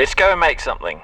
Let's go and make something.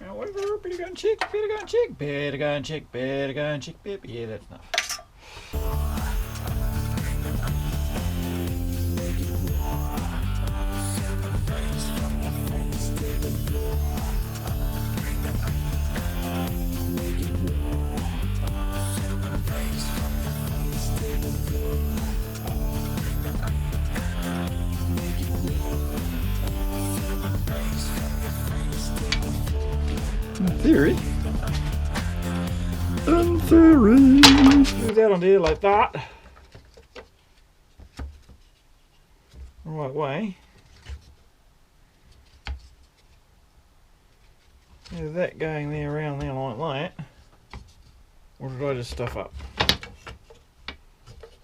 However, better go and check, better go and check, better go and check, better go and check, yeah, that's enough. In theory, do that on there like that, the right way. Is that going there around there like that, or did I just stuff up?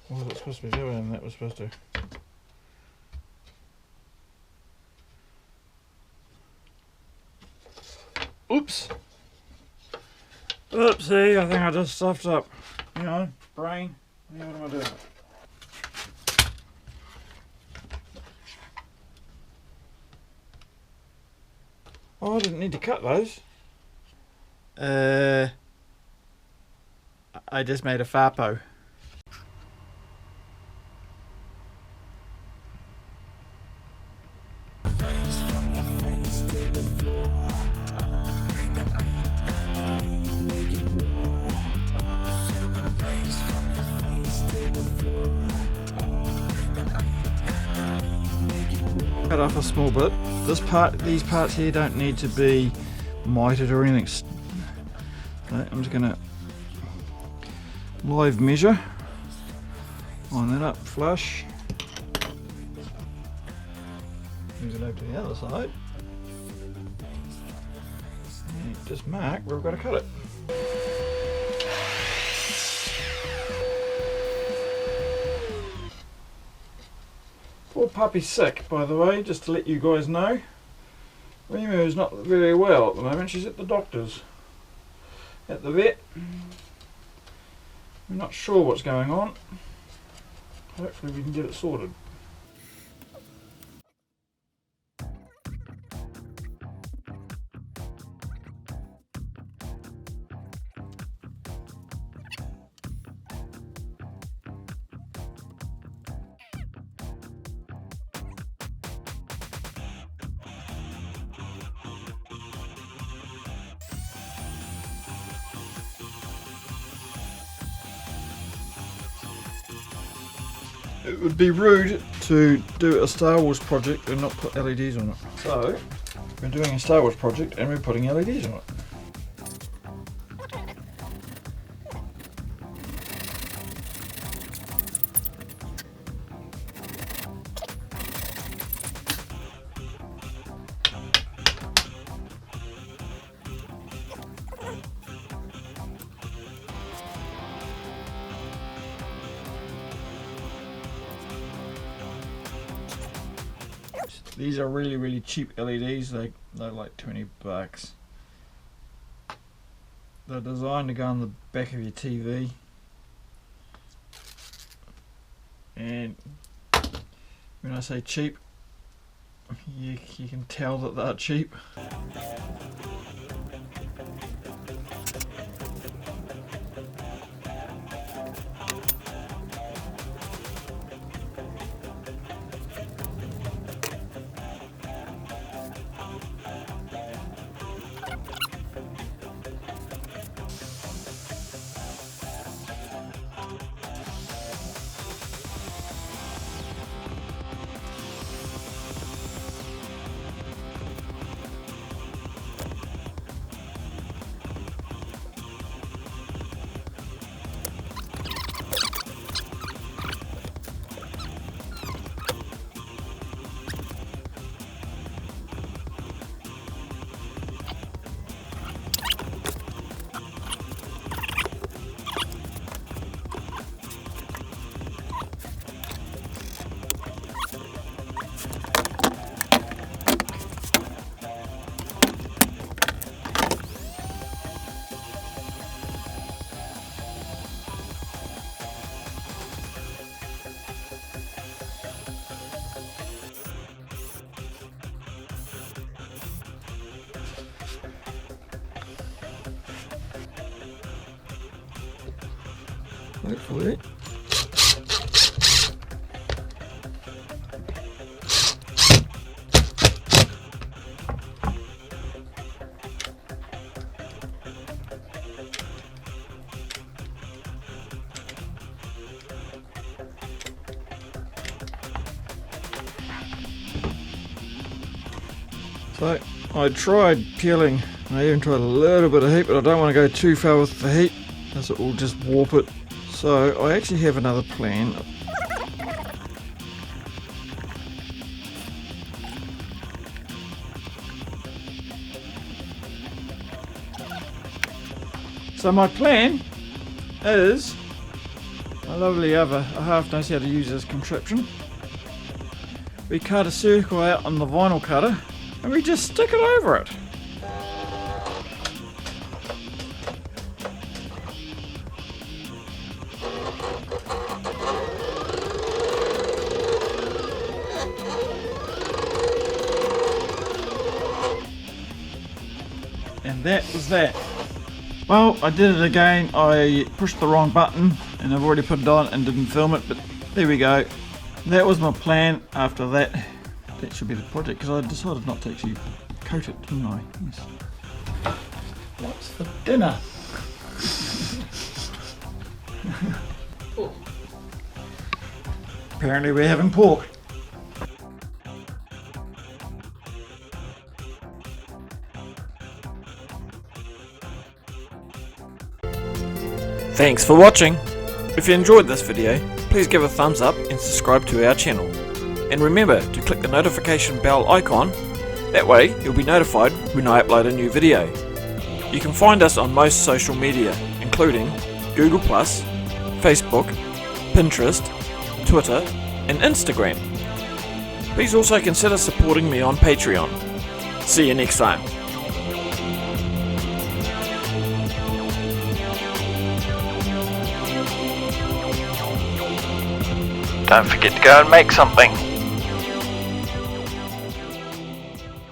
What was it supposed to be doing? That was supposed to. Oops. Oopsie, I think I just stuffed up. You know, brain. Yeah, what am I doing? Oh, I didn't need to cut those. I just made a farpo. Cut off a small bit. These parts here don't need to be mitered or anything. Okay, I'm just gonna live measure, line that up flush, move it over to the other side, and just mark where we've got to cut it. Poor puppy's sick, by the way, just to let you guys know. Remu's not very well at the moment. She's at the doctor's, at the vet. I'm not sure what's going on. Hopefully we can get it sorted. It would be rude to do a Star Wars project and not put LEDs on it. So, we're doing a Star Wars project and we're putting LEDs on it. These are really cheap LEDs, they're like 20 bucks. They're designed to go on the back of your TV. And when I say cheap, you can tell that they're cheap. hopefully. So I tried peeling, I even tried a little bit of heat, but I don't want to go too far with the heat as it will just warp it. So I actually have another plan. So my plan is, my lovely other half knows how to use this contraption. We cut a circle out on the vinyl cutter and we just stick it over it. And that was that. Well, I did it again. I pushed the wrong button and I've already put it on and didn't film it, but there we go. That was my plan. After that, that should be the project, because I decided not to actually coat it, didn't I? Yes. What's for dinner? Apparently we're having pork. Thanks for watching. If you enjoyed this video, please give a thumbs up and subscribe to our channel. And remember to click the notification bell icon, that way you'll be notified when I upload a new video. You can find us on most social media, including Google+, Facebook, Pinterest, Twitter and Instagram. Please also consider supporting me on Patreon. See you next time. Don't forget to go and make something.